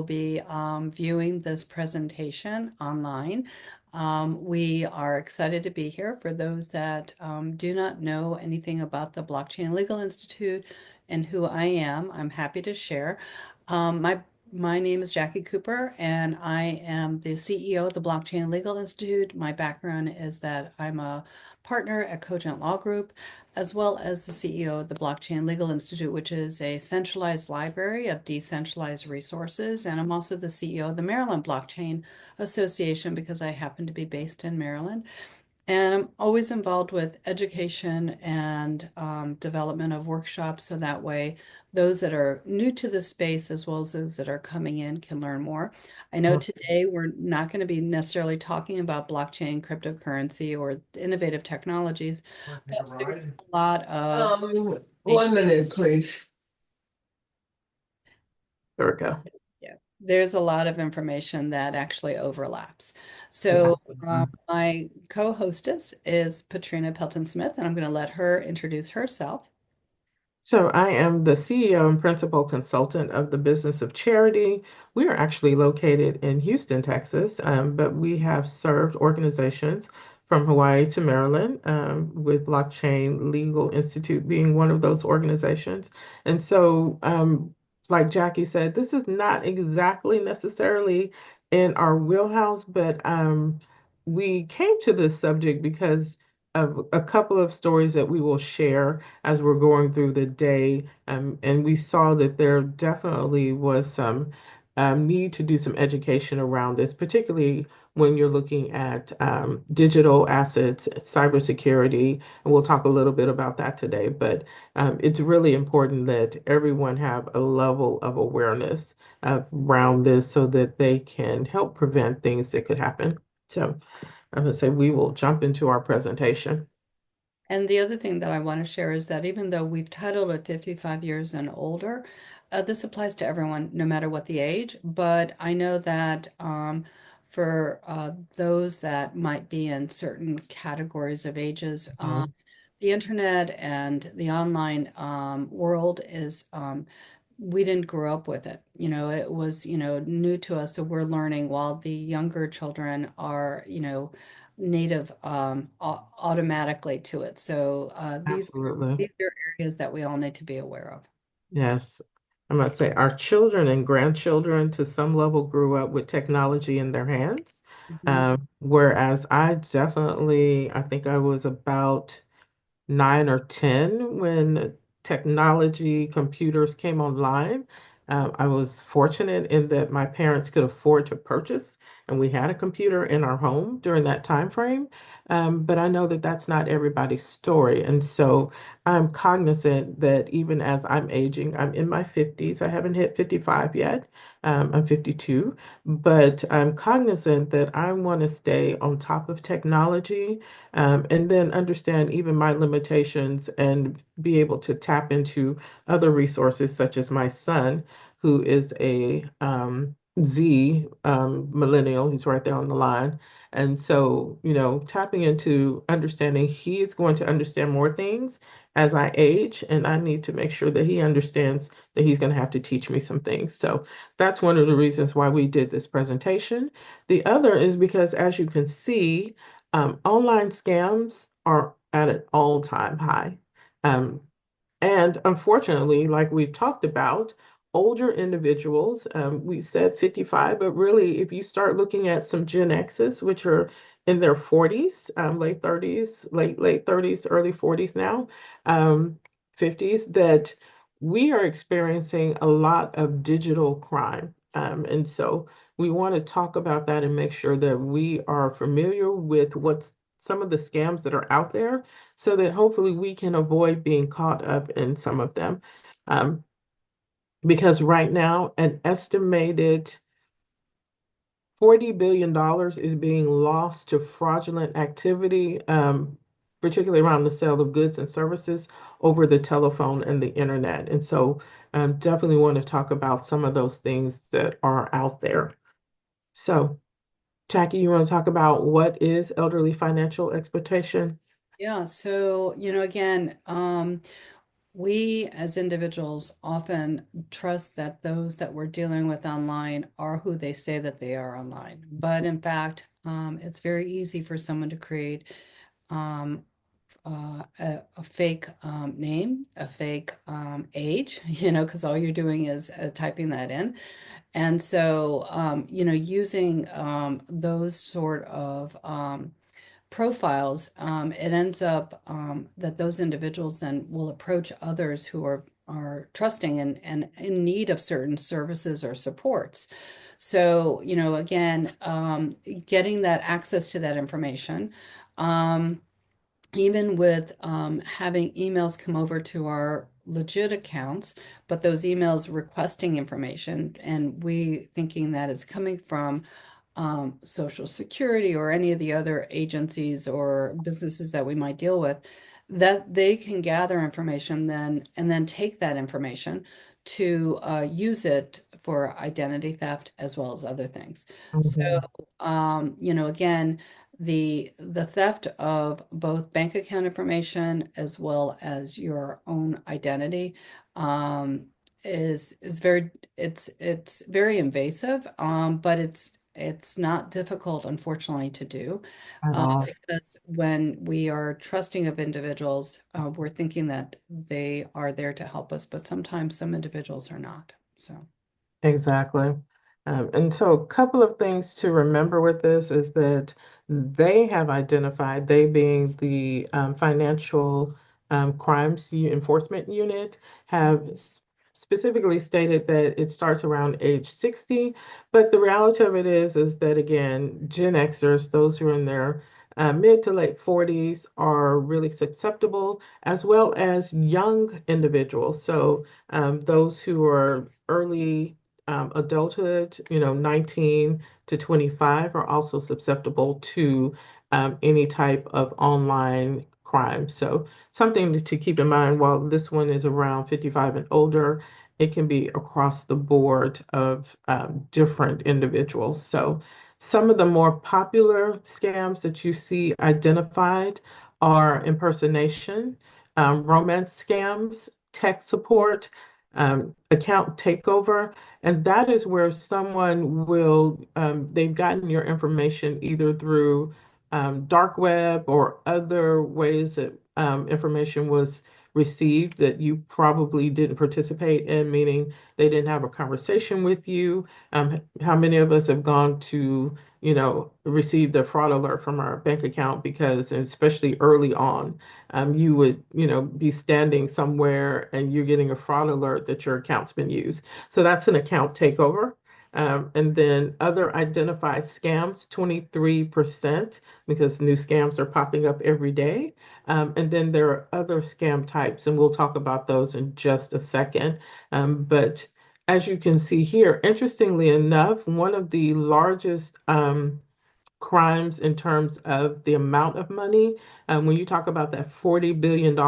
will be viewing this presentation online. We are excited to be here. For those that do not know anything about the Blockchain Legal Institute and who I am, I'm happy to share. My name is Jackie Cooper, and I am the CEO of the Blockchain Legal Institute. My background is that I'm a partner at Cogent Law Group, as well as the CEO of the Blockchain Legal Institute, which is a centralized library of decentralized resources. And I'm also the CEO of the Maryland Blockchain Association because I happen to be based in Maryland. And I'm always involved with education and development of workshops so that way those that are new to the space as well as those that are coming in can learn more. I know today we're not going to be necessarily talking about blockchain, cryptocurrency, or innovative technologies, but there's a lot of 1 minute, please. There we go. yeah, there's a lot of information that actually overlaps. Yeah. So my co-hostess is Patrina Pelton-Smith, and I'm going to let her introduce herself. So I am the CEO and principal consultant of the Business of Charity. We are actually located in Houston, Texas, but we have served organizations from Hawaii to Maryland, with Blockchain Legal Institute being one of those organizations. And so, like Jackie said, this is not exactly necessarily in our wheelhouse, but we came to this subject because of a couple of stories that we will share as we're going through the day. And we saw that there definitely was some need to do some education around this, particularly when you're looking at digital assets, cybersecurity, and we'll talk a little bit about that today. But it's really important that everyone have a level of awareness around this so that they can help prevent things that could happen. So I'm going to say we will jump into our presentation. And the other thing that I want to share is that even though we've titled it 55 years and older, this applies to everyone, no matter what the age. But I know that for those that might be in certain categories of ages, Mhm. the internet and the online world is, we didn't grow up with it. It was, new to us. So we're learning while the younger children are, native automatically to it. So Absolutely. these are areas that we all need to be aware of. Yes. I must say, our children and grandchildren to some level grew up with technology in their hands. Mhm. Whereas I think I was about 9 or 10 when technology computers came online. I was fortunate in that my parents could afford to purchase, and we had a computer in our home during that time frame. But I know that that's not everybody's story, and so I'm cognizant that even as I'm aging, I'm in my 50s. I haven't hit 55 yet. I'm 52, but I'm cognizant that I want to stay on top of technology, and then understand even my limitations and be able to tap into other resources, such as my son, who is a Z millennial. He's right there on the line. And so, tapping into understanding he is going to understand more things as I age, and I need to make sure that he understands that he's going to have to teach me some things. So that's one of the reasons why we did this presentation. The other is because, as you can see, online scams are at an all-time high. Um, and unfortunately, like we've talked about, older individuals, we said 55, but really, if you start looking at some Gen X's, which are in their 40s, late 30s, late 30s, early 40s now, um, 50s, that we are experiencing a lot of digital crime. And so we want to talk about that and make sure that we are familiar with what's some of the scams that are out there so that hopefully we can avoid being caught up in some of them. Um, because right now, an estimated $40 billion is being lost to fraudulent activity, particularly around the sale of goods and services over the telephone and the internet. And so, definitely want to talk about some of those things that are out there. So, Jackie, you want to talk about what is elderly financial exploitation? Yeah, so again, We as individuals often trust that those that we're dealing with online are who they say that they are online. But in fact, it's very easy for someone to create um, a fake name, a fake age, because all you're doing is typing that in. And so, using those sort of profiles, it ends up that those individuals then will approach others who are trusting and in need of certain services or supports. So, again, getting that access to that information. Even with having emails come over to our legit accounts, but those emails requesting information, and we thinking that it's coming from Social Security or any of the other agencies or businesses that we might deal with, that they can gather information then and then take that information to use it for identity theft as well as other things. So, Mhm. again, the theft of both bank account information as well as your own identity um, is very it's very invasive, but it's not difficult, unfortunately, to do. At all. Because when we are trusting of individuals, we're thinking that they are there to help us, but sometimes some individuals are not. So, Exactly. And so, a couple of things to remember with this is that they have identified, they being the financial crimes enforcement unit, have specifically stated that it starts around age 60. But the reality of it is that again, Gen Xers, those who are in their mid to late 40s, are really susceptible, as well as young individuals. So, those who are early adulthood, 19 to 25 are also susceptible to any type of online crime. So something to keep in mind, while this one is around 55 and older, it can be across the board of different individuals. So some of the more popular scams that you see identified are impersonation, romance scams, tech support, account takeover, and that is where someone will, they've gotten your information either through dark web or other ways that information was received that you probably didn't participate in, meaning they didn't have a conversation with you. How many of us have gone to, received a fraud alert from our bank account because, and especially early on, you would, be standing somewhere and you're getting a fraud alert that your account's been used. So that's an account takeover. And then other identified scams, 23%, because new scams are popping up every day. And then there are other scam types, and we'll talk about those in just a second. But as you can see here, interestingly enough, one of the largest crimes in terms of the amount of money. When you talk about that $40 billion,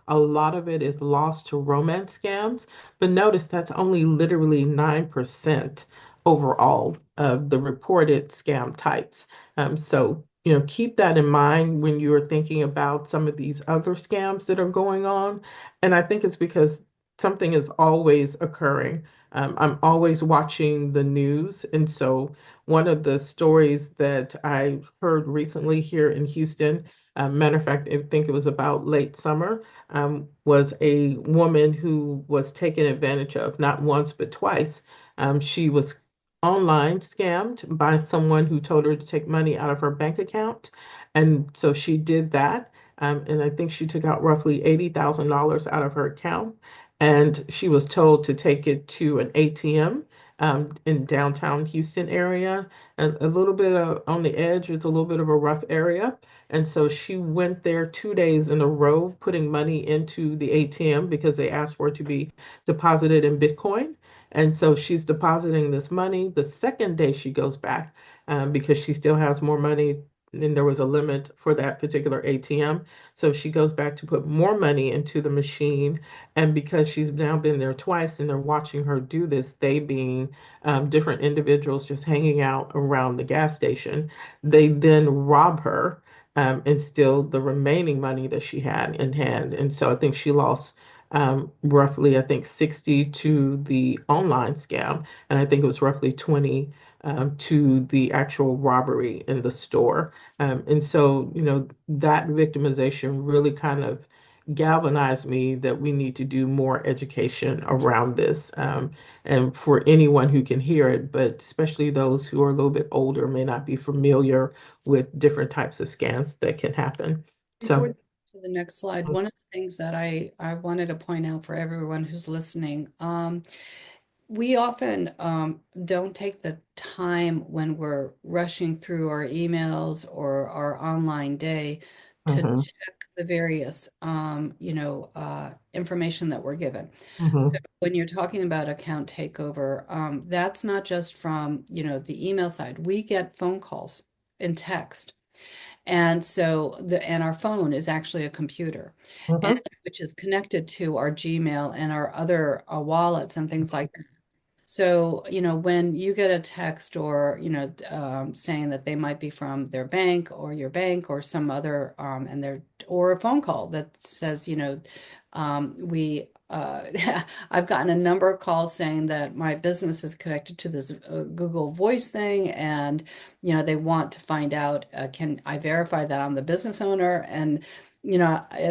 a lot of it is lost to romance scams. But notice that's only literally 9% overall of the reported scam types. So, keep that in mind when you're thinking about some of these other scams that are going on. And I think it's because something is always occurring. I'm always watching the news. And so, one of the stories that I heard recently here in Houston, matter of fact, I think it was about late summer, was a woman who was taken advantage of not once but twice. She was online scammed by someone who told her to take money out of her bank account. And so she did that. And I think she took out roughly $80,000 out of her account. And she was told to take it to an ATM in downtown Houston area, and a little bit of, on the edge. It's a little bit of a rough area. And so she went there 2 days in a row, putting money into the ATM because they asked for it to be deposited in Bitcoin. And so she's depositing this money. The second day she goes back because she still has more money. And there was a limit for that particular ATM. So she goes back to put more money into the machine. And because she's now been there twice and they're watching her do this, they being different individuals just hanging out around the gas station, they then rob her and steal the remaining money that she had in hand. And so I think she lost roughly, I think, 60 to the online scam, and I think it was roughly 20 to the actual robbery in the store. And so, that victimization really kind of galvanized me that we need to do more education around this. And for anyone who can hear it, but especially those who are a little bit older may not be familiar with different types of scams that can happen. Before So, to the next slide, one of the things that I wanted to point out for everyone who's listening, we often don't take the time when we're rushing through our emails or our online day to mhm, check the various, information that we're given. mhm, When you're talking about account takeover, that's not just from, the email side. We get phone calls and text. And so and our phone is actually a computer, and mhm, which is connected to our Gmail and our other wallets and things like that. So, when you get a text or, saying that they might be from their bank or your bank or some other, or a phone call that says, I've gotten a number of calls saying that my business is connected to this Google Voice thing, and, they want to find out, can I verify that I'm the business owner? And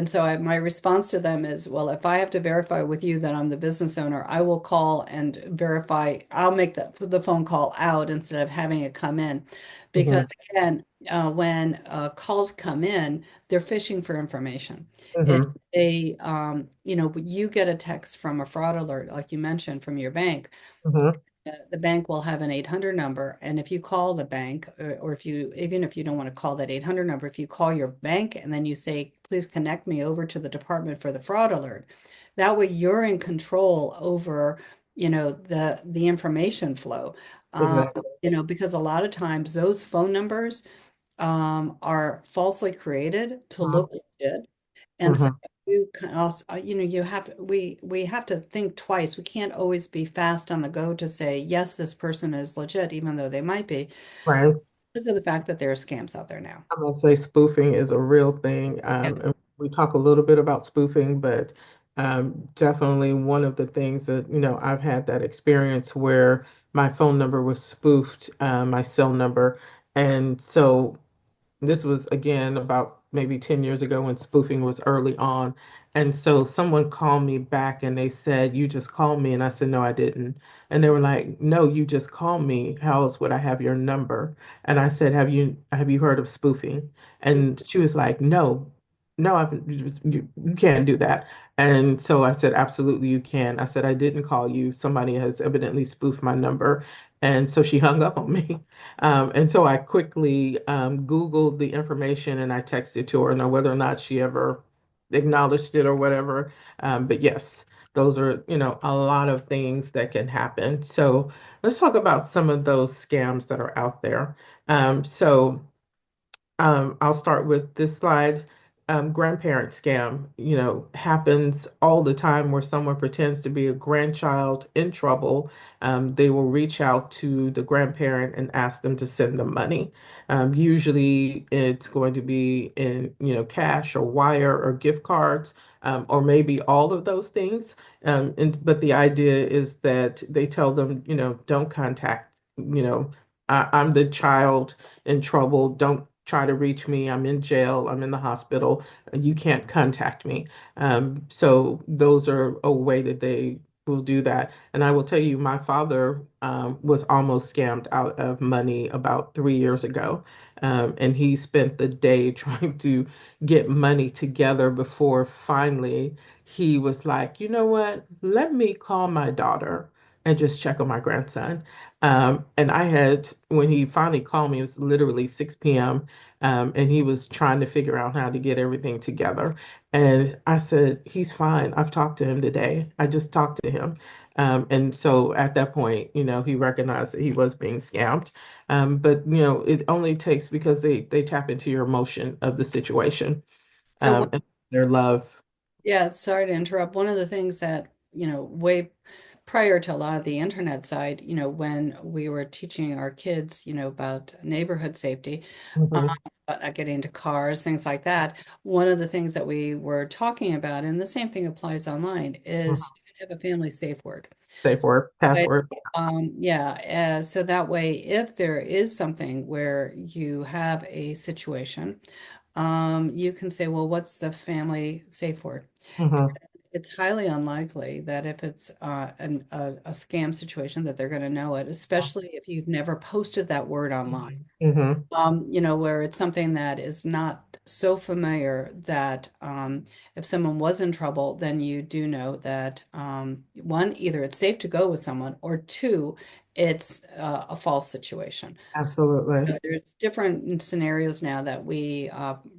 so my response to them is, well, if I have to verify with you that I'm the business owner, I will call and verify. I'll make the phone call out instead of having it come in. mhm, Because again, when calls come in, they're fishing for information. If mhm, you get a text from a fraud alert, like you mentioned, from your bank, mhm, the bank will have an 800 number. And if you call the bank, or if you, even if you don't want to call that 800 number, if you call your bank and then you say, please connect me over to the department for the fraud alert, that way you're in control over, the information flow. Um, exactly. because a lot of times those phone numbers are falsely created to Mhm, look legit. And so mhm. you can also, we have to think twice. We can't always be fast on the go to say, yes, this person is legit, even though they might be, Right. because of the fact that there are scams out there now. I'm gonna say spoofing is a real thing. Yeah. And we talk a little bit about spoofing, but definitely one of the things that, I've had that experience where my phone number was spoofed, my cell number. And so this was again about maybe 10 years ago when spoofing was early on. And so someone called me back and they said, "You just called me." And I said, "No, I didn't." And they were like, "No, you just called me. How else would I have your number?" And I said, "Have you heard of spoofing?" And she was like, "No, no, you can't do that." And so I said, "Absolutely, you can." I said, "I didn't call you. Somebody has evidently spoofed my number." And so she hung up on me. And so I quickly Googled the information and I texted to her. Now, whether or not she ever acknowledged it or whatever, but yes, those are, a lot of things that can happen. So let's talk about some of those scams that are out there. So I'll start with this slide. Grandparent scam, happens all the time where someone pretends to be a grandchild in trouble. They will reach out to the grandparent and ask them to send them money. Usually it's going to be in, cash or wire or gift cards, or maybe all of those things. But the idea is that they tell them, don't contact, I'm the child in trouble. Don't try to reach me. I'm in jail. I'm in the hospital. You can't contact me. So those are a way that they will do that. And I will tell you, my father was almost scammed out of money about 3 years ago. And he spent the day trying to get money together before finally he was like, you know what? Let me call my daughter and just check on my grandson. And I had, when he finally called me, it was literally 6 p.m. And he was trying to figure out how to get everything together. And I said, he's fine. I've talked to him today. I just talked to him. And so at that point, he recognized that he was being scammed. But, it only takes because they tap into your emotion of the situation, So, and their love. yeah, sorry to interrupt. One of the things that, way prior to a lot of the internet side, when we were teaching our kids, about neighborhood safety, Mhm, about not getting into cars, things like that. One of the things that we were talking about, and the same thing applies online, Mhm. is you can have a family safe word. Safe word, But, password. yeah, so that way, if there is something where you have a situation, you can say, well, what's the family safe word? Hmm. It's highly unlikely that if it's a scam situation that they're going to know it, especially if you've never posted that word online. Hmm. Where it's something that is not so familiar that if someone was in trouble, then you do know that one, either it's safe to go with someone, or two, it's a false situation. So Absolutely. there's different scenarios now that we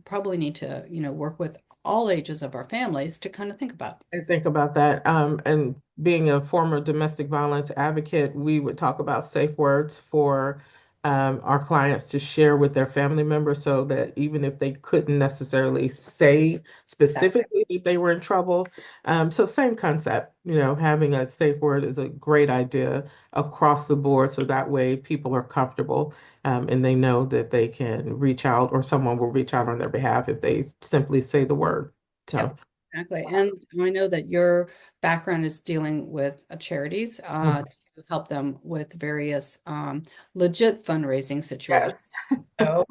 probably need to, work with all ages of our families to kind of think about. I think about that. And being a former domestic violence advocate, we would talk about safe words for our clients to share with their family members so that even if they couldn't necessarily say specifically that they were in trouble. So same concept, having a safe word is a great idea across the board. So that way people are comfortable and they know that they can reach out or someone will reach out on their behalf if they simply say the word. Yep, So. exactly. And I know that your background is dealing with charities to help them with various legit fundraising situations. Yes. So,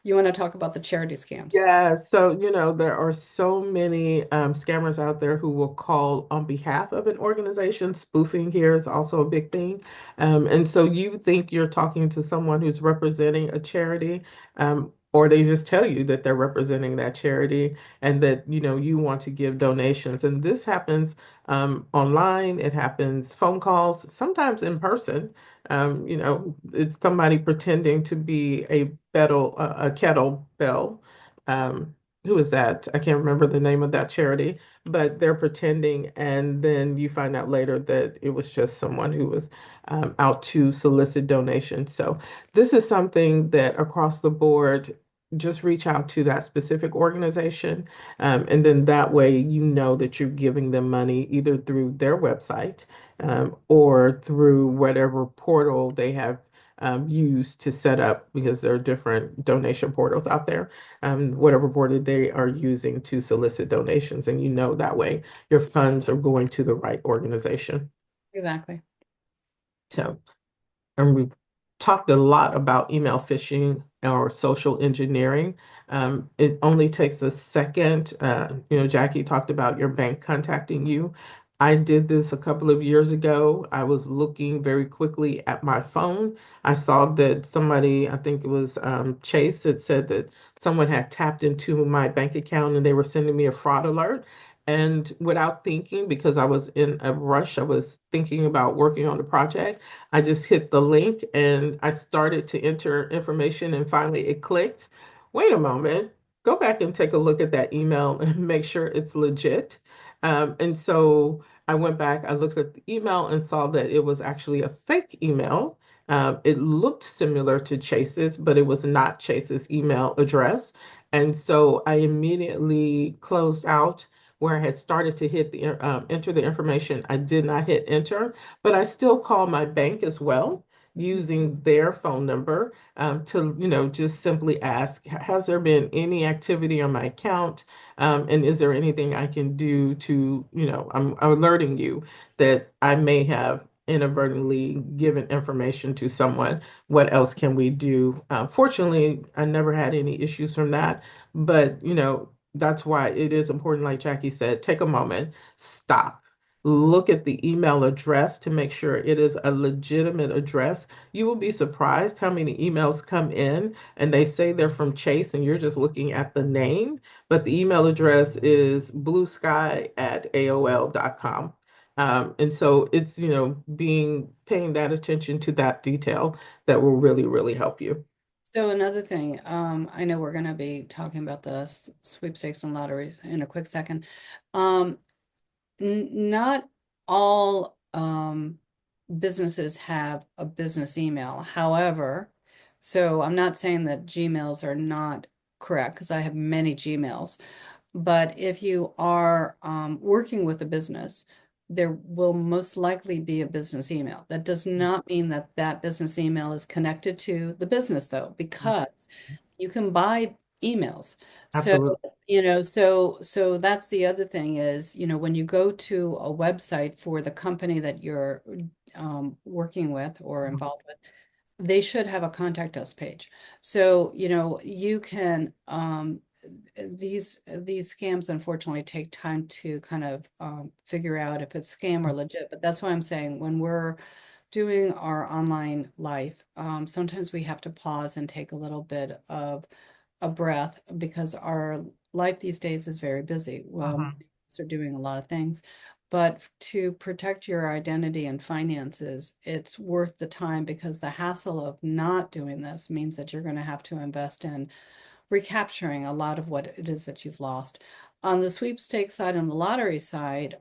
you want to talk about the charity scams? Yeah, so there are so many scammers out there who will call on behalf of an organization. Spoofing here is also a big thing. And so you think you're talking to someone who's representing a charity, or they just tell you that they're representing that charity and that you want to give donations. And this happens online, it happens phone calls, sometimes in person. It's somebody pretending to be a kettlebell. Who is that? I can't remember the name of that charity, but they're pretending, and then you find out later that it was just someone who was out to solicit donations. So this is something that across the board, just reach out to that specific organization, and then that way you know that you're giving them money either through their website or through whatever portal they have used to set up because there are different donation portals out there, whatever board they are using to solicit donations. And that way your funds are going to the right organization. Exactly. So, and we've talked a lot about email phishing or social engineering. It only takes a second. Jackie talked about your bank contacting you. I did this a couple of years ago. I was looking very quickly at my phone. I saw that somebody, I think it was Chase, had said that someone had tapped into my bank account and they were sending me a fraud alert. And without thinking, because I was in a rush, I was thinking about working on the project. I just hit the link and I started to enter information and finally it clicked. Wait a moment, go back and take a look at that email and make sure it's legit. And so I went back, I looked at the email and saw that it was actually a fake email. It looked similar to Chase's, but it was not Chase's email address. And so I immediately closed out where I had started to hit the enter the information. I did not hit enter, but I still call my bank as well using their phone number to, just simply ask, has there been any activity on my account? And is there anything I can do to, I'm alerting you that I may have inadvertently given information to someone. What else can we do? Fortunately, I never had any issues from that, but, that's why it is important, like Jackie said, take a moment, stop, look at the email address to make sure it is a legitimate address. You will be surprised how many emails come in and they say they're from Chase and you're just looking at the name, but the email address is bluesky@aol.com. And so it's, paying that attention to that detail that will really, really help you. So another thing, I know we're going to be talking about the sweepstakes and lotteries in a quick second. Um, Not all businesses have a business email. However, so I'm not saying that Gmails are not correct because I have many Gmails. But if you are working with a business, there will most likely be a business email. That does not mean that that business email is connected to the business, though, because You can buy emails. So, Absolutely. so that's the other thing is, when you go to a website for the company that you're working with or involved with, they should have a contact us page. So, you can these scams unfortunately take time to kind of figure out if it's scam or legit. But that's why I'm saying when we're doing our online life, sometimes we have to pause and take a little bit of a breath because our life these days is very busy. Well, Mhm. are doing a lot of things, but to protect your identity and finances, it's worth the time because the hassle of not doing this means that you're going to have to invest in recapturing a lot of what it is that you've lost. On the sweepstakes side and the lottery side,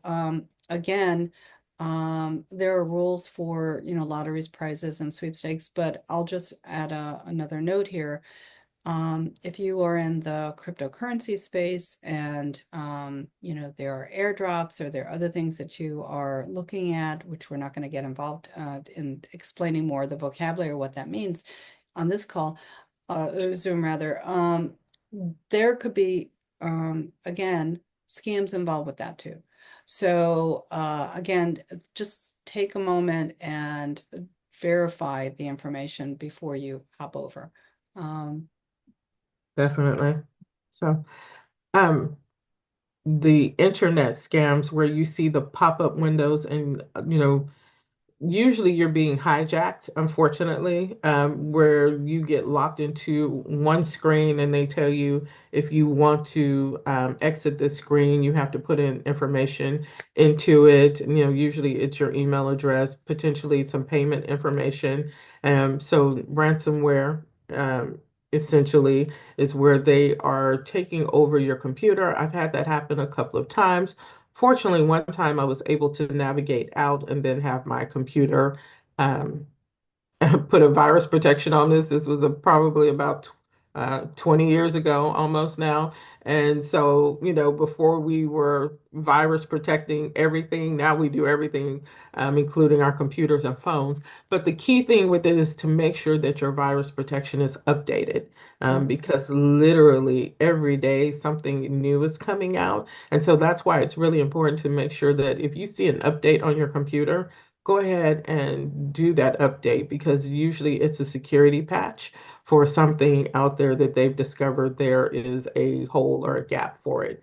again, there are rules for, lotteries, prizes, and sweepstakes, but I'll just add another note here. If you are in the cryptocurrency space and there are airdrops or there are other things that you are looking at, which we're not going to get involved in explaining more the vocabulary or what that means on this call, Zoom rather, there could be again scams involved with that too. So again, just take a moment and verify the information before you hop over. Um, Definitely. So, um, the internet scams where you see the pop-up windows and usually you're being hijacked, unfortunately, where you get locked into one screen and they tell you if you want to exit this screen, you have to put in information into it. And, usually it's your email address, potentially some payment information. So ransomware. Essentially is where they are taking over your computer. I've had that happen a couple of times. Fortunately, one time I was able to navigate out and then have my computer um, put a virus protection on this. This was probably about 20 years ago, almost now. And so, before we were virus protecting everything, now we do everything, including our computers and phones. But the key thing with it is to make sure that your virus protection is updated, because literally every day something new is coming out. And so that's why it's really important to make sure that if you see an update on your computer, go ahead and do that update because usually it's a security patch for something out there that they've discovered there is a hole or a gap for it.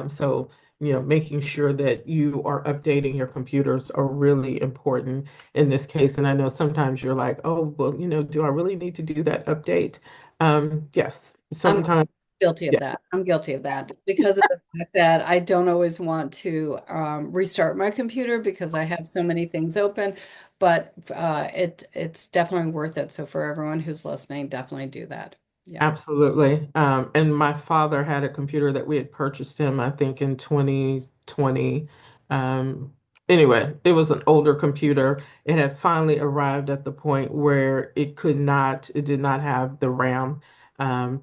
So, making sure that you are updating your computers are really important in this case. And I know sometimes you're like, oh, well, do I really need to do that update? Yes, I'm sometimes, guilty of yeah, that. I'm guilty of that because of the fact that I don't always want to restart my computer because I have so many things open, but it's definitely worth it. So for everyone who's listening, definitely do that. Yeah. absolutely. And my father had a computer that we had purchased him, I think, in 2020. Um, anyway, it was an older computer. It had finally arrived at the point where it did not have the RAM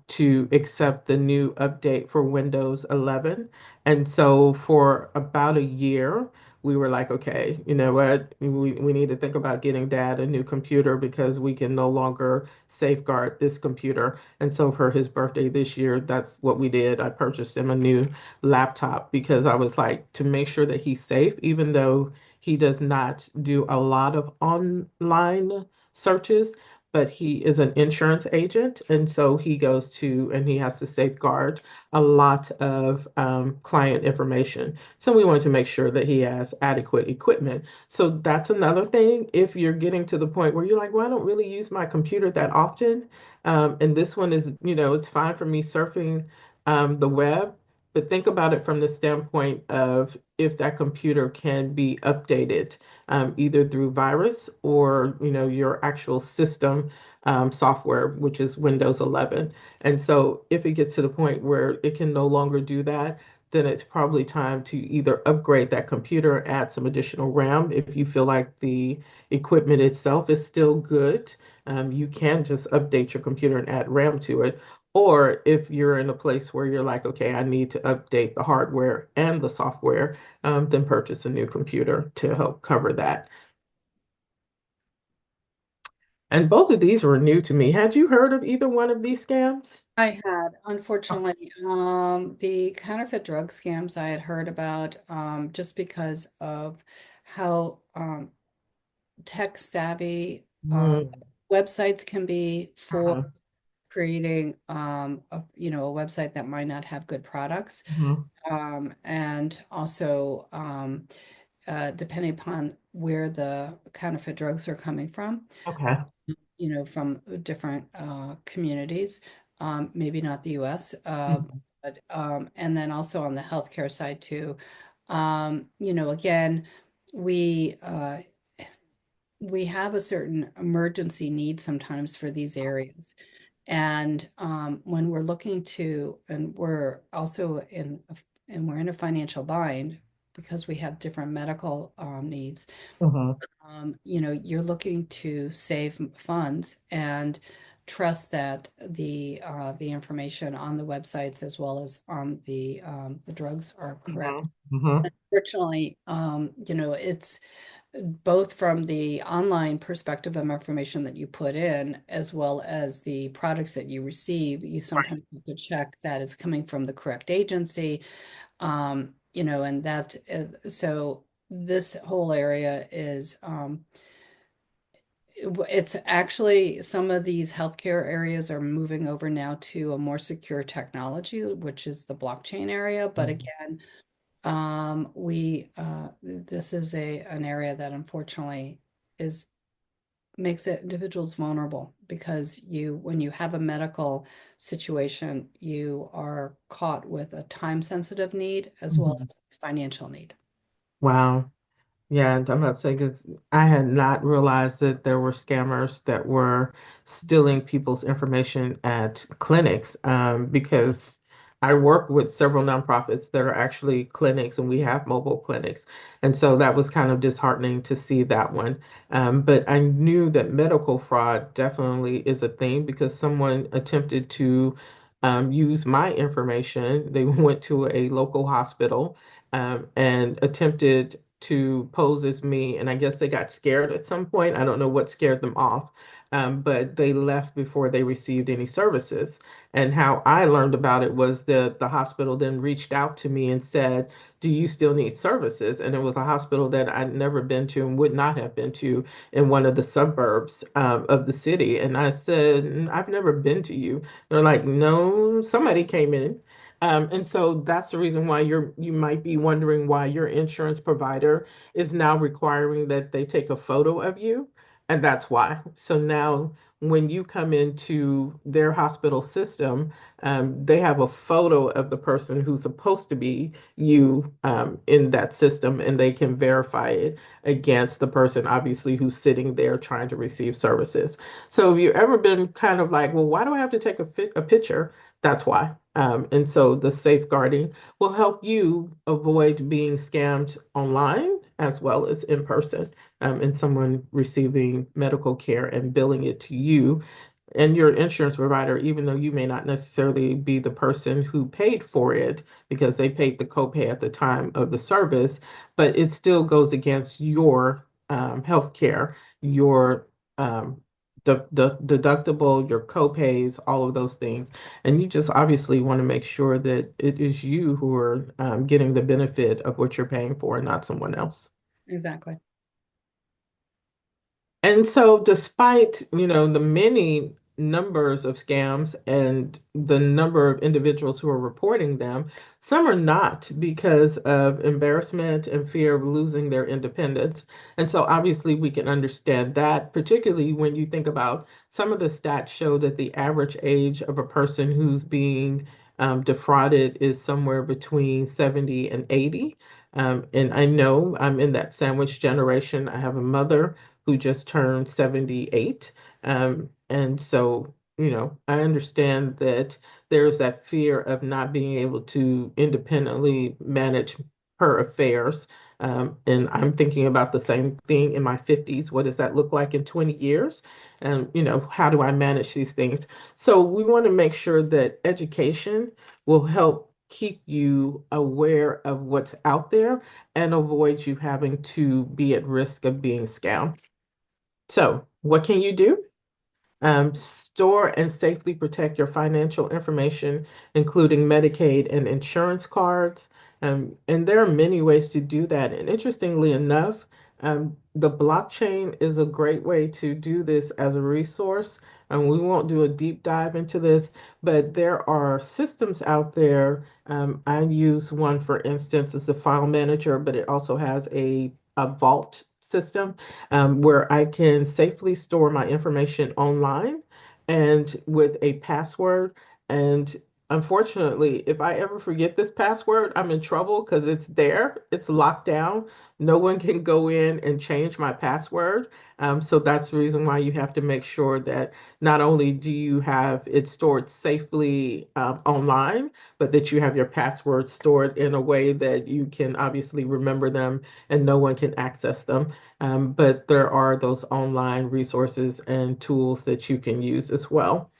to accept the new update for Windows 11. And so for about a year, we were like, okay, you know what? We need to think about getting dad a new computer because we can no longer safeguard this computer. And so for his birthday this year, that's what we did. I purchased him a new laptop because I was like, to make sure that he's safe, even though he does not do a lot of online searches, but he is an insurance agent. And so he goes to, and he has to safeguard a lot of client information. So we wanted to make sure that he has adequate equipment. So that's another thing. If you're getting to the point where you're like, well, I don't really use my computer that often, and this one is, it's fine for me surfing the web. But think about it from the standpoint of if that computer can be updated, either through virus or, your actual system software, which is Windows 11. And so if it gets to the point where it can no longer do that, then it's probably time to either upgrade that computer, add some additional RAM. If you feel like the equipment itself is still good, you can just update your computer and add RAM to it. Or if you're in a place where you're like, okay, I need to update the hardware and the software, then purchase a new computer to help cover that. And both of these were new to me. Had you heard of either one of these scams? I had, unfortunately, the counterfeit drug scams I had heard about, just because of how tech savvy Mm, websites can be for mhm, creating a website that might not have good products. mhm. And also depending upon where the counterfeit drugs are coming from, Okay. from different communities, maybe not the US, Mhm, but and then also on the healthcare side too. Again, we we have a certain emergency need sometimes for these areas. And when we're looking to, and we're also and we're in a financial bind because we have different medical needs. mhm, You're looking to save funds and trust that the information on the websites as well as on the drugs are correct. mhm, mhm. Fortunately, it's both from the online perspective of information that you put in, as well as the products that you receive. You Right. sometimes have to check that it's coming from the correct agency. And that, so this whole area is, it's actually some of these healthcare areas are moving over now to a more secure technology, which is the blockchain area. But Mhm, again, this is an area that unfortunately is makes it individuals vulnerable because when you have a medical situation, you are caught with a time sensitive need as well mhm. as financial need. Wow. Yeah, and I'm about to say because I had not realized that there were scammers that were stealing people's information at clinics. Because I work with several nonprofits that are actually clinics, and we have mobile clinics, and so that was kind of disheartening to see that one. But I knew that medical fraud definitely is a thing because someone attempted to use my information. They went to a local hospital and attempted to pose as me. And I guess they got scared at some point. I don't know what scared them off, but they left before they received any services. And how I learned about it was that the hospital then reached out to me and said, "Do you still need services?" And it was a hospital that I'd never been to and would not have been to in one of the suburbs of the city. And I said, "I've never been to you." They're like, "No, somebody came in." And so that's the reason why you might be wondering why your insurance provider is now requiring that they take a photo of you. And that's why. So now when you come into their hospital system, they have a photo of the person who's supposed to be you in that system, and they can verify it against the person, obviously, who's sitting there trying to receive services. So have you ever been kind of like, well, why do I have to take a picture? That's why. And so the safeguarding will help you avoid being scammed online as well as in person, and someone receiving medical care and billing it to you and your insurance provider, even though you may not necessarily be the person who paid for it because they paid the copay at the time of the service, but it still goes against your health care, your the deductible, your copays, all of those things. And you just obviously want to make sure that it is you who are getting the benefit of what you're paying for, and not someone else. Exactly. And so, despite, the many numbers of scams and the number of individuals who are reporting them, some are not because of embarrassment and fear of losing their independence. And so, obviously, we can understand that, particularly when you think about some of the stats show that the average age of a person who's being defrauded is somewhere between 70 and 80. And I know I'm in that sandwich generation. I have a mother who just turned 78. And so, I understand that there's that fear of not being able to independently manage her affairs. And I'm thinking about the same thing in my 50s. What does that look like in 20 years? And, how do I manage these things? So we want to make sure that education will help keep you aware of what's out there and avoid you having to be at risk of being scammed. So, what can you do? Store and safely protect your financial information, including Medicaid and insurance cards. And there are many ways to do that. And interestingly enough, the blockchain is a great way to do this as a resource. And we won't do a deep dive into this, but there are systems out there. I use one, for instance, as a file manager, but it also has a vault system where I can safely store my information online and with a password. And unfortunately, if I ever forget this password, I'm in trouble because it's there, it's locked down. No one can go in and change my password. So that's the reason why you have to make sure that not only do you have it stored safely online, but that you have your passwords stored in a way that you can obviously remember them and no one can access them. But there are those online resources and tools that you can use as well.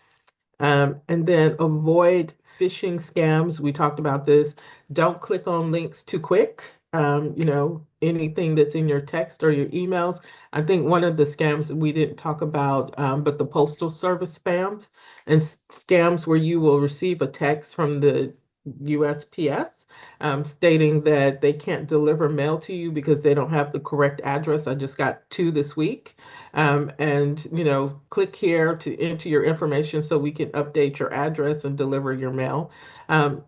And then avoid phishing scams. We talked about this. Don't click on links too quick. Anything that's in your text or your emails. I think one of the scams that we didn't talk about, but the postal service spams and scams where you will receive a text from the USPS stating that they can't deliver mail to you because they don't have the correct address. I just got two this week and click here to enter your information so we can update your address and deliver your mail. Um,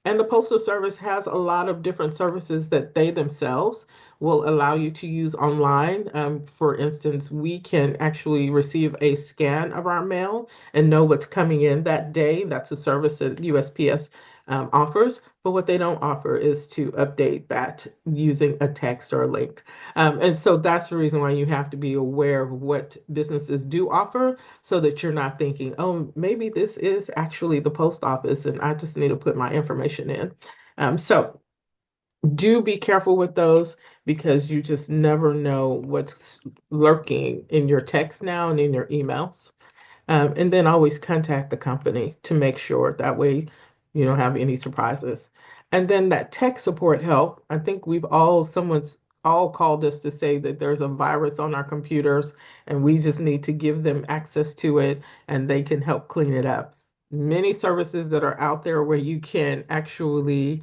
and the Postal Service has a lot of different services that they themselves will allow you to use online. For instance, we can actually receive a scan of our mail and know what's coming in that day. That's a service that USPS offers. But what they don't offer is to update that using a text or a link. And so that's the reason why you have to be aware of what businesses do offer so that you're not thinking, oh, maybe this is actually the post office and I just need to put my information in. So do be careful with those because you just never know what's lurking in your text now and in your emails. And then always contact the company to make sure that way you don't have any surprises. And then that tech support help, I think someone's all called us to say that there's a virus on our computers and we just need to give them access to it and they can help clean it up. Many services that are out there where you can actually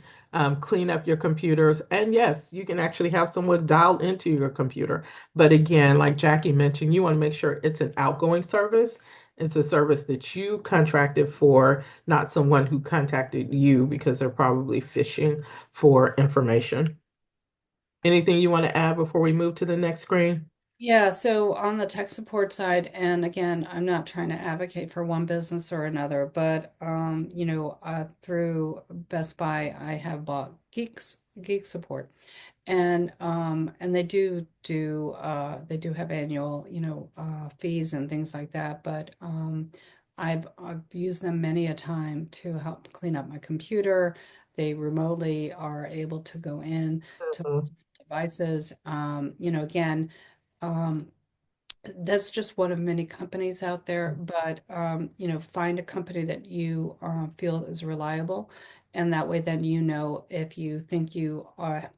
clean up your computers. And yes, you can actually have someone dial into your computer. But again, like Jackie mentioned, you want to make sure it's an outgoing service. It's a service that you contracted for, not someone who contacted you because they're probably fishing for information. Anything you want to add before we move to the next screen? Yeah, so on the tech support side, and again, I'm not trying to advocate for one business or another, but through Best Buy, I have bought Geek Support, and they do have annual, fees and things like that, but I've used them many a time to help clean up my computer. They remotely are able to go in to Mhm. devices. Again. Um, that's just one of many companies out there, but find a company that you feel is reliable, and that way then if you think you are,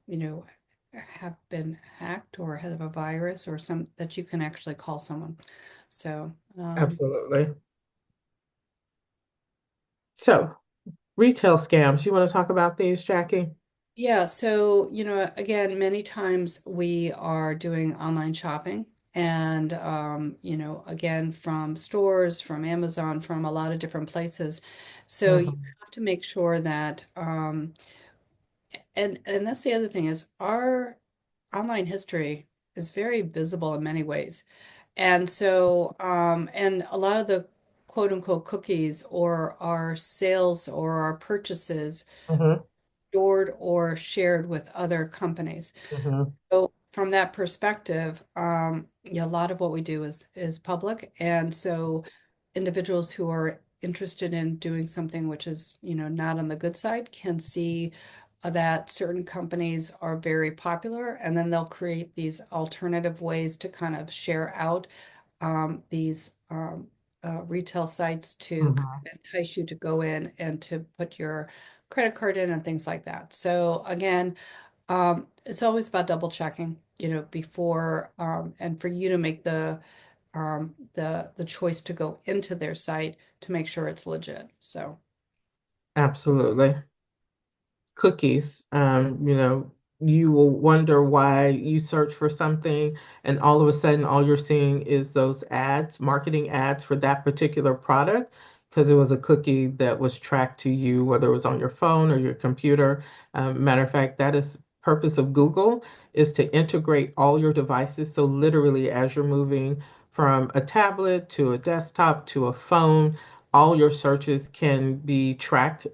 have been hacked or have a virus or some that you can actually call someone. So, Absolutely. So, retail scams. You want to talk about these, Jackie? yeah, so, again, many times we are doing online shopping and, again, from stores, from Amazon, from a lot of different places. So you Mhm. have to make sure that, and that's the other thing is our online history is very visible in many ways. And so, and a lot of the quote unquote cookies or our sales or our purchases Mhm. stored or shared with other companies. Mhm. So from that perspective, a lot of what we do is public, and so individuals who are interested in doing something which is, not on the good side can see that certain companies are very popular, and then they'll create these alternative ways to kind of share out these retail sites to kind Mhm. of entice you to go in and to put your credit card in and things like that. So again, it's always about double checking, before and for you to make the the choice to go into their site to make sure it's legit. So. Absolutely. Cookies. You will wonder why you search for something and all of a sudden all you're seeing is those ads, marketing ads for that particular product, because it was a cookie that was tracked to you, whether it was on your phone or your computer. Matter of fact, that is purpose of Google is to integrate all your devices. So literally, as you're moving from a tablet to a desktop to a phone, all your searches can be tracked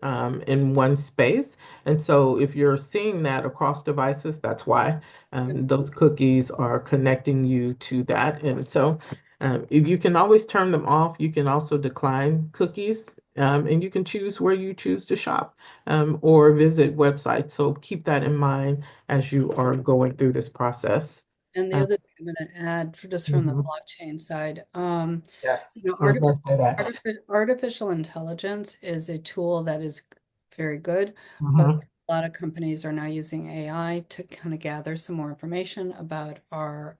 in one space. And so if you're seeing that across devices, that's why those cookies are connecting you to that. And so if you can always turn them off, you can also decline cookies. And you can choose where you choose to shop or visit websites. So keep that in mind as you are going through this process. And the Uh, other thing I'm going to add, just from the mhm. blockchain side, Yes, I was going to say that. artificial intelligence is a tool that is very good, but Mhm, a lot of companies are now using AI to kind of gather some more information about our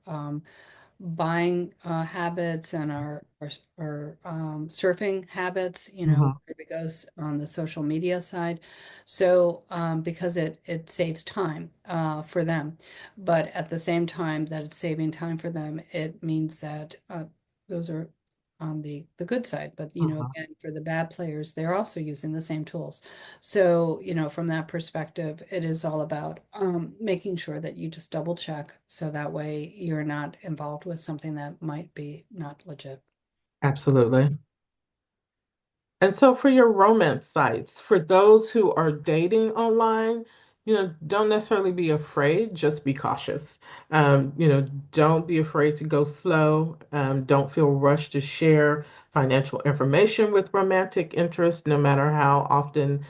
buying habits and our surfing habits, mhm. where we go on the social media side. So because it saves time for them, but at the same time that it's saving time for them, it means that those are on the good side. But Mhm. again, for the bad players, they're also using the same tools. So, from that perspective, it is all about making sure that you just double check so that way you're not involved with something that might be not legit. Absolutely. And so for your romance sites, for those who are dating online, don't necessarily be afraid, just be cautious. Don't be afraid to go slow. Don't feel rushed to share financial information with romantic interest, no matter how often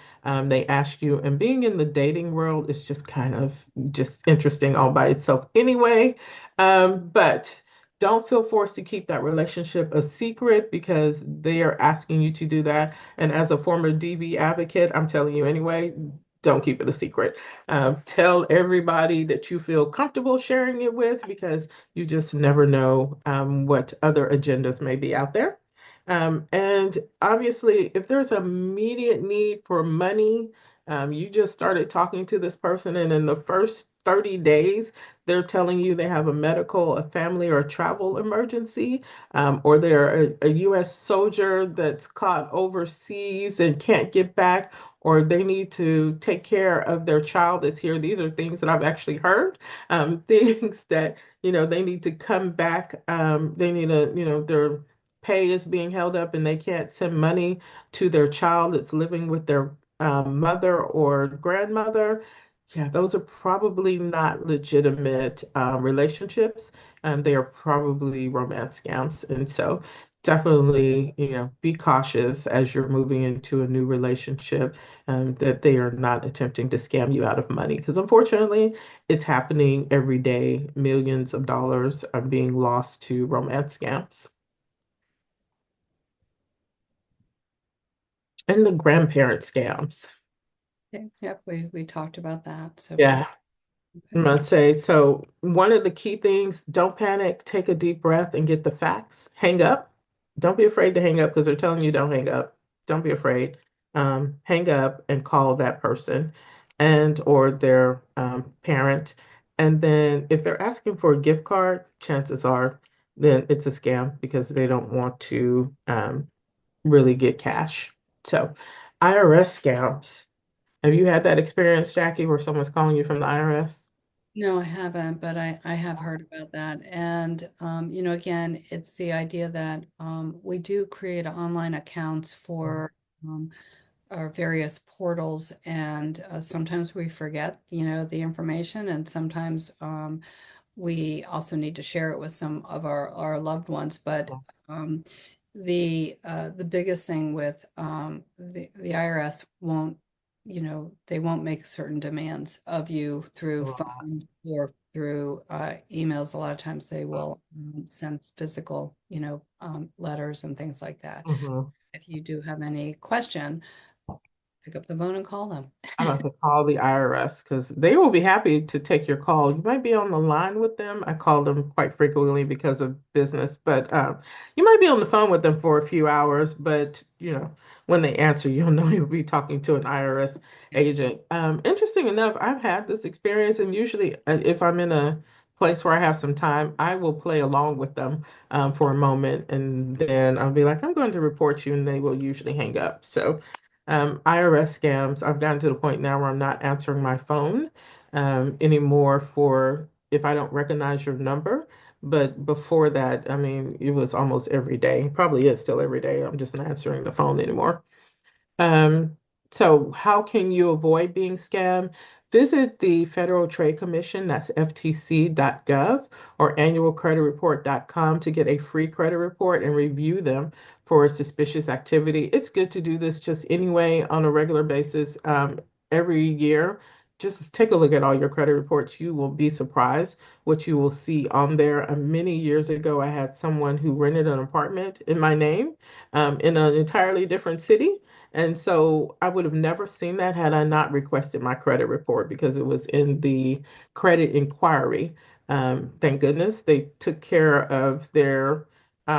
they ask you. And being in the dating world is just kind of just interesting all by itself anyway. But don't feel forced to keep that relationship a secret because they are asking you to do that. And as a former DV advocate, I'm telling you anyway, don't keep it a secret. Tell everybody that you feel comfortable sharing it with because you just never know what other agendas may be out there. And obviously, if there's immediate need for money, you just started talking to this person, and in the first 30 days, they're telling you they have a medical, a family, or a travel emergency, or they're a U.S. soldier that's caught overseas and can't get back, or they need to take care of their child that's here. These are things that I've actually heard, things that, they need to come back. They need their pay is being held up and they can't send money to their child that's living with their mother or grandmother. Yeah, those are probably not legitimate relationships. They are probably romance scams. And so definitely, be cautious as you're moving into a new relationship, that they are not attempting to scam you out of money. Because unfortunately, it's happening every day. Millions of dollars are being lost to romance scams. And the grandparent scams. Okay. Yep, we talked about that. So Yeah. I'm okay. gonna say, so one of the key things, don't panic, take a deep breath and get the facts. Hang up. Don't be afraid to hang up because they're telling you don't hang up. Don't be afraid. Hang up and call that person and or their parent. And then if they're asking for a gift card, chances are then it's a scam because they don't want to really get cash. So IRS scams. Have you had that experience, Jackie, where someone's calling you from the IRS? No, I haven't, but I have heard about that. And again, it's the idea that we do create online accounts for um, our various portals, and sometimes we forget, the information, and sometimes we also need to share it with some of our loved ones. But um, the biggest thing with the IRS won't, they won't make certain demands of you through phone or through emails. A lot of times they will send physical, letters and things like that. Mm-hmm. If you do have any question, pick up the phone and call them. I'm going to call the IRS because they will be happy to take your call. You might be on the line with them. I call them quite frequently because of business, but you might be on the phone with them for a few hours. But when they answer, you'll know you'll be talking to an IRS agent. Interesting enough, I've had this experience, and usually, if I'm in a place where I have some time, I will play along with them for a moment, and then I'll be like, "I'm going to report you," and they will usually hang up. So. IRS scams, I've gotten to the point now where I'm not answering my phone anymore for if I don't recognize your number. But before that, I mean, it was almost every day. Probably is still every day. I'm just not answering the phone anymore. Um, so how can you avoid being scammed? Visit the Federal Trade Commission, that's ftc.gov, or annualcreditreport.com to get a free credit report and review them for suspicious activity. It's good to do this just anyway on a regular basis every year. Just take a look at all your credit reports. You will be surprised what you will see on there. Many years ago, I had someone who rented an apartment in my name in an entirely different city. And so I would have never seen that had I not requested my credit report because it was in the credit inquiry. Thank goodness they took care of their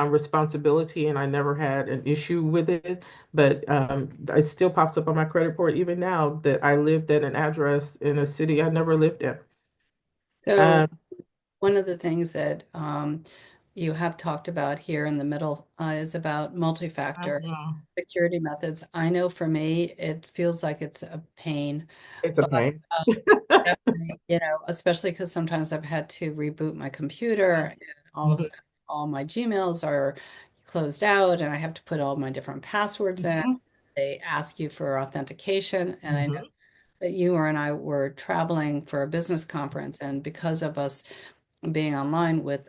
responsibility and I never had an issue with it. But it still pops up on my credit report even now that I lived at an address in a city I never lived in. So Um, one of the things that you have talked about here in the middle is about multi-factor mhm. security methods. I know for me, it feels like it's a pain, It's a but pain. definitely, especially because sometimes I've had to reboot my computer and all of a Mhm, sudden all my Gmails are closed out and I have to put all my different passwords in. mhm, They ask you for authentication. And I know mhm, that you and I were traveling for a business conference, and because of us being online with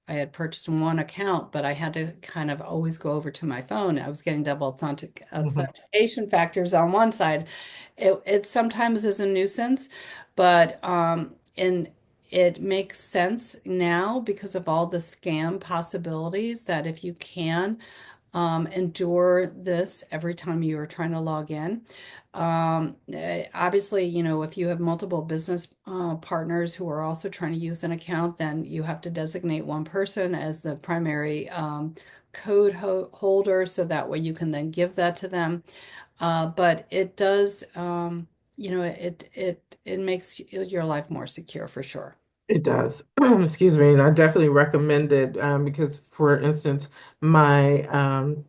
I had purchased one account, but I had to kind of always go over to my phone. I was getting double mhm. authentication factors on one side. It sometimes is a nuisance, but and it makes sense now because of all the scam possibilities that if you can endure this every time you are trying to log in. Obviously, if you have multiple business partners who are also trying to use an account, then you have to designate one person as the primary code holder, so that way you can then give that to them. But it does, it makes your life more secure for sure. It does. Excuse me. And I definitely recommend it because, for instance, my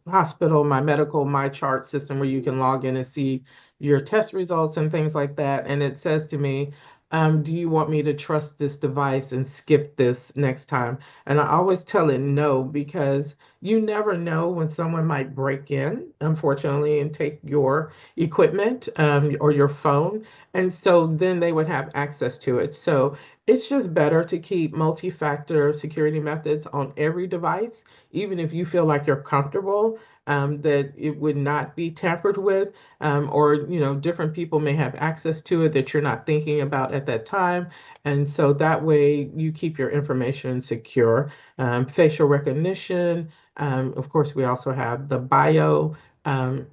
hospital, my medical, my chart system where you can log in and see your test results and things like that. And it says to me, do you want me to trust this device and skip this next time? And I always tell it no, because you never know when someone might break in, unfortunately, and take your equipment or your phone. And so then they would have access to it. So it's just better to keep multi-factor security methods on every device, even if you feel like you're comfortable that it would not be tampered with, or different people may have access to it that you're not thinking about at that time, and so that way you keep your information secure. Facial recognition, of course, we also have the bio. Um,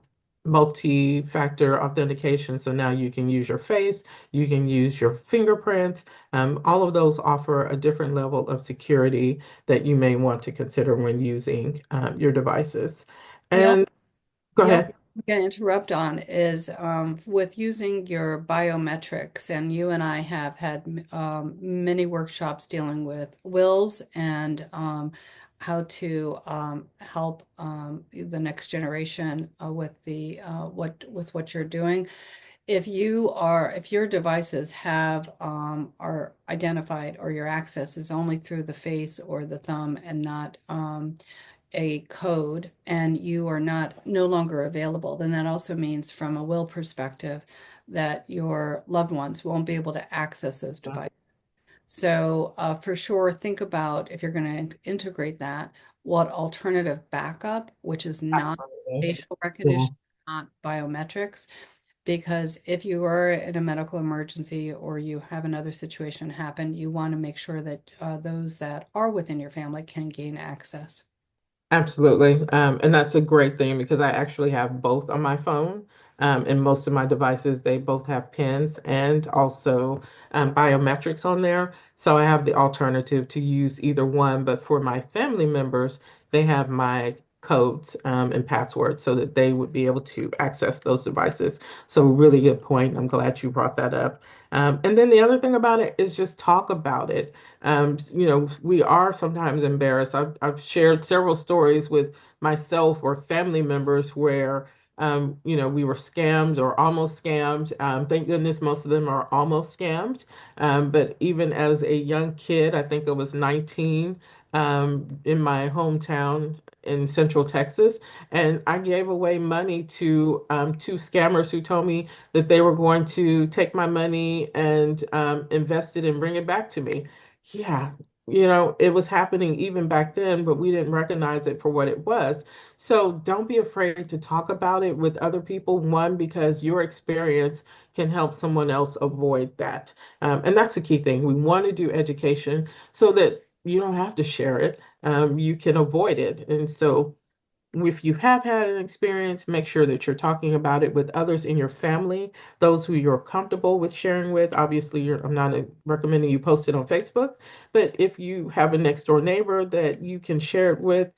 Multi-factor authentication. So now you can use your face, you can use your fingerprints. All of those offer a different level of security that you may want to consider when using your devices. The And go The only ahead. thing I'm going to interrupt on is with using your biometrics, and you and I have had many workshops dealing with wills and how to help the next generation with the what you're doing. If your devices have are identified, or your access is only through the face or the thumb and not a code, and you are not no longer available, then that also means from a will perspective that your loved ones won't be able to access those devices. So for sure, think about if you're going to integrate that, what alternative backup, which is not Absolutely. facial Yeah. recognition, not biometrics, because if you are in a medical emergency or you have another situation happen, you want to make sure that those that are within your family can gain access. Absolutely. And that's a great thing because I actually have both on my phone. And most of my devices, they both have pins and also biometrics on there. So I have the alternative to use either one. But for my family members, they have my codes and passwords so that they would be able to access those devices. So, really good point. I'm glad you brought that up. And then the other thing about it is just talk about it. We are sometimes embarrassed. I've shared several stories with myself or family members where we were scammed or almost scammed. Thank goodness most of them are almost scammed. But even as a young kid, I think I was 19, in my hometown in Central Texas, and I gave away money to two scammers who told me that they were going to take my money and invest it and bring it back to me. Yeah, it was happening even back then, but we didn't recognize it for what it was. So don't be afraid to talk about it with other people. One, because your experience can help someone else avoid that. And that's the key thing. We want to do education so that you don't have to share it. You can avoid it. And so if you have had an experience, make sure that you're talking about it with others in your family, those who you're comfortable with sharing with. Obviously, I'm not recommending you post it on Facebook, but if you have a next door neighbor that you can share it with,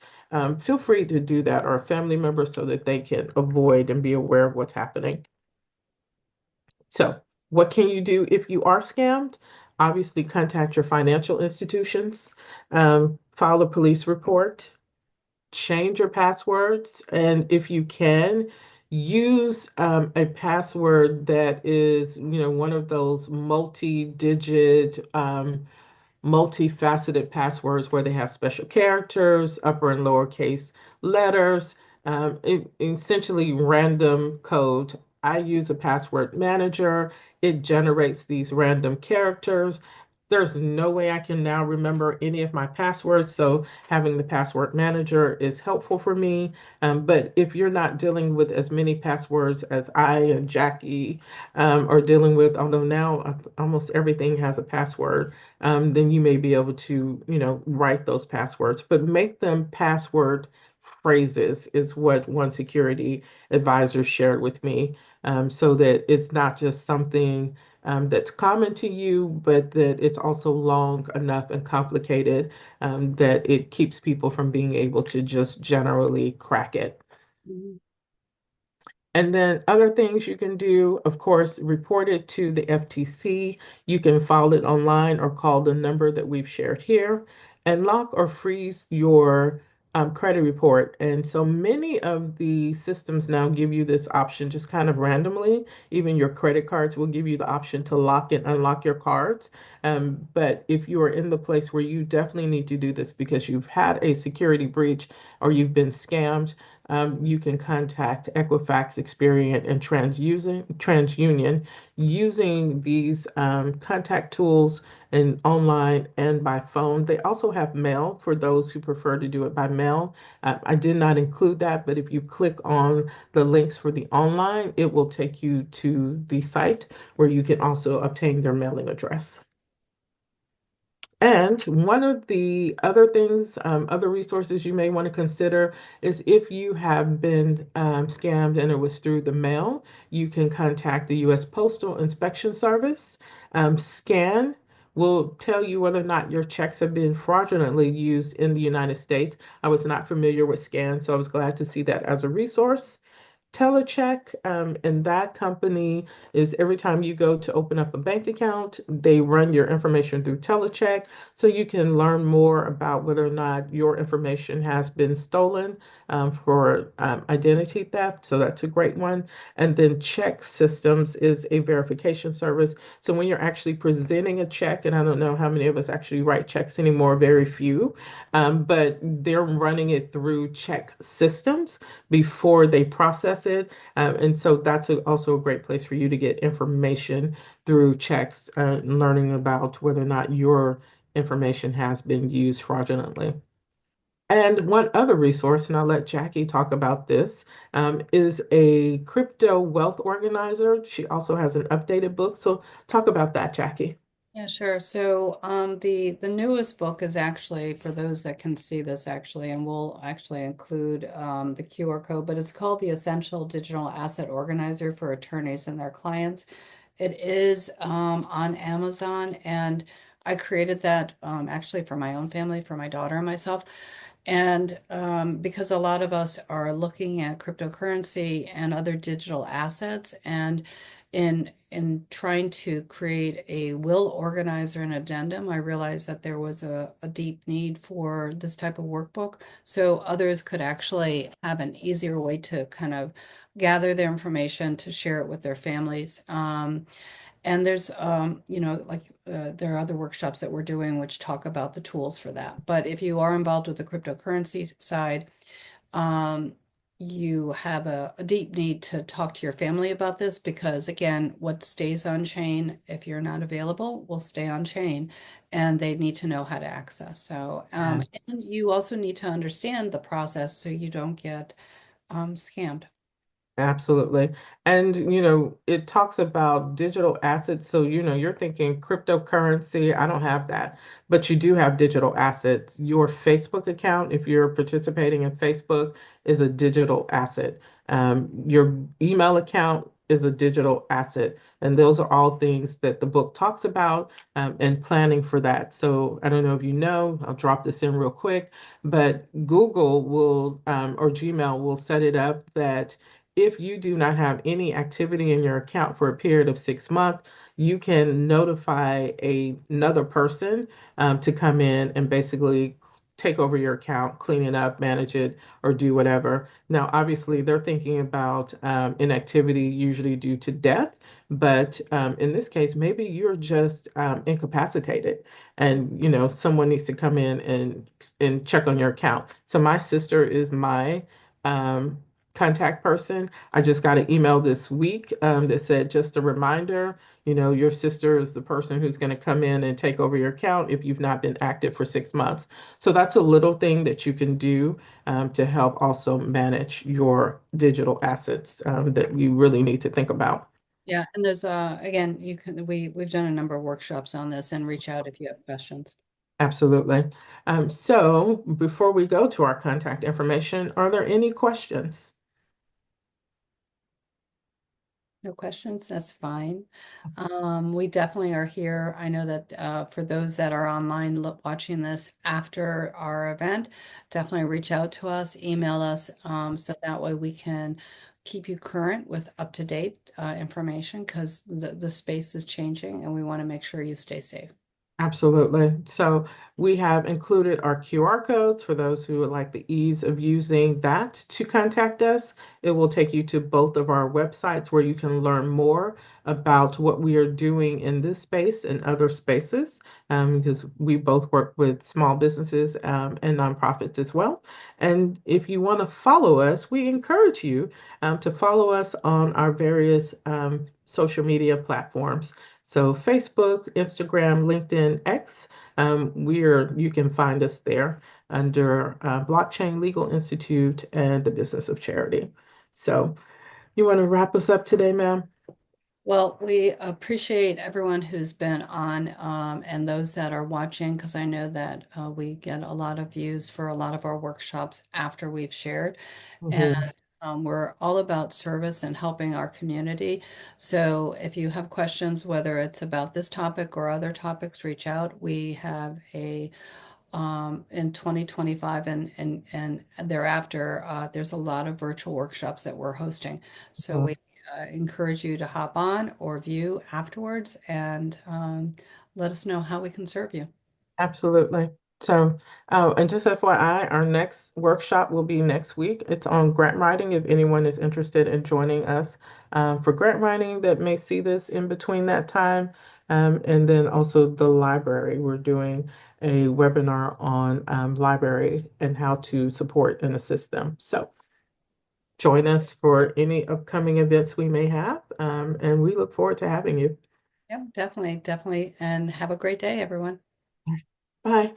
feel free to do that, or a family member, so that they can avoid and be aware of what's happening. So, what can you do if you are scammed? Obviously, contact your financial institutions, file a police report, change your passwords, and if you can, use a password that is, one of those multi-digit, multifaceted passwords where they have special characters, upper and lowercase letters, essentially random code. I use a password manager. It generates these random characters. There's no way I can now remember any of my passwords, so having the password manager is helpful for me. But if you're not dealing with as many passwords as I and Jackie are dealing with, although now almost everything has a password, then you may be able to, write those passwords, but make them password phrases, is what one security advisor shared with me, so that it's not just something that's common to you, but that it's also long enough and complicated that it keeps people from being able to just generally crack it. Mhm. And then other things you can do, of course, report it to the FTC. You can file it online or call the number that we've shared here, and lock or freeze your credit report. And so many of the systems now give you this option just kind of randomly. Even your credit cards will give you the option to lock and unlock your cards. But if you are in the place where you definitely need to do this because you've had a security breach or you've been scammed, you can contact Equifax, Experian, and TransUnion using these contact tools and online and by phone. They also have mail for those who prefer to do it by mail. I did not include that, but if you click on the links for the online, it will take you to the site where you can also obtain their mailing address. And one of the other things, other resources you may want to consider is if you have been scammed and it was through the mail, you can contact the U.S. Postal Inspection Service. Scan will tell you whether or not your checks have been fraudulently used in the United States. I was not familiar with Scan, so I was glad to see that as a resource. Telecheck, and that company is every time you go to open up a bank account, they run your information through Telecheck so you can learn more about whether or not your information has been stolen for identity theft. So that's a great one. And then Check Systems is a verification service. So when you're actually presenting a check, and I don't know how many of us actually write checks anymore, very few, but they're running it through Check Systems before they process it. And so that's also a great place for you to get information through checks, learning about whether or not your information has been used fraudulently. And one other resource, and I'll let Jackie talk about this, is a crypto wealth organizer. She also has an updated book. So talk about that, Jackie. Yeah, sure. So the newest book is actually for those that can see this actually, and we'll actually include the QR code, but it's called The Essential Digital Asset Organizer for Attorneys and Their Clients. It is on Amazon, and I created that actually for my own family, for my daughter and myself. And because a lot of us are looking at cryptocurrency and other digital assets, and in trying to create a will organizer and addendum, I realized that there was a deep need for this type of workbook, so others could actually have an easier way to kind of gather their information to share it with their families. And there's, there are other workshops that we're doing which talk about the tools for that. But if you are involved with the cryptocurrency side, um, you have a deep need to talk to your family about this because, again, what stays on chain, if you're not available, will stay on chain, and they need to know how to access. So, and you also need to understand the process so you don't get scammed. Absolutely. And, it talks about digital assets. So, you're thinking cryptocurrency. I don't have that, but you do have digital assets. Your Facebook account, if you're participating in Facebook, is a digital asset. Your email account is a digital asset. And those are all things that the book talks about, and planning for that. So, I don't know if you know, I'll drop this in real quick, but Google will, or Gmail will set it up that if you do not have any activity in your account for a period of 6 months, you can notify another person to come in and basically take over your account, clean it up, manage it, or do whatever. Now, obviously, they're thinking about inactivity usually due to death, but in this case, maybe you're just incapacitated, and someone needs to come in and check on your account. So my sister is my um, contact person. I just got an email this week that said, just a reminder, your sister is the person who's going to come in and take over your account if you've not been active for 6 months. So that's a little thing that you can do to help also manage your digital assets that you really need to think about. Yeah, and there's again, we've done a number of workshops on this, and reach out if you have questions. Absolutely. So before we go to our contact information, are there any questions? No questions, that's fine. We definitely are here. I know that for those that are online watching this after our event, definitely reach out to us, email us, so that way we can keep you current with up-to-date information because the space is changing and we want to make sure you stay safe. Absolutely. So we have included our QR codes for those who would like the ease of using that to contact us. It will take you to both of our websites where you can learn more about what we are doing in this space and other spaces, because we both work with small businesses and nonprofits as well. And if you want to follow us, we encourage you to follow us on our various social media platforms. So Facebook, Instagram, LinkedIn, X, you can find us there under Blockchain Legal Institute and the Business of Charity. So you want to wrap us up today, ma'am? Well, we appreciate everyone who's been on and those that are watching because I know that we get a lot of views for a lot of our workshops after we've shared. And Mhm. we're all about service and helping our community. So if you have questions, whether it's about this topic or other topics, reach out. We have a in 2025 and thereafter, there's a lot of virtual workshops that we're hosting. So we encourage you to hop on or view afterwards and let us know how we can serve you. Absolutely. So, and just FYI, our next workshop will be next week. It's on grant writing. If anyone is interested in joining us for grant writing that may see this in between that time. And then also the library. We're doing a webinar on library and how to support and assist them. So join us for any upcoming events we may have. And we look forward to having you. Yep, definitely, definitely. And have a great day, everyone. Bye.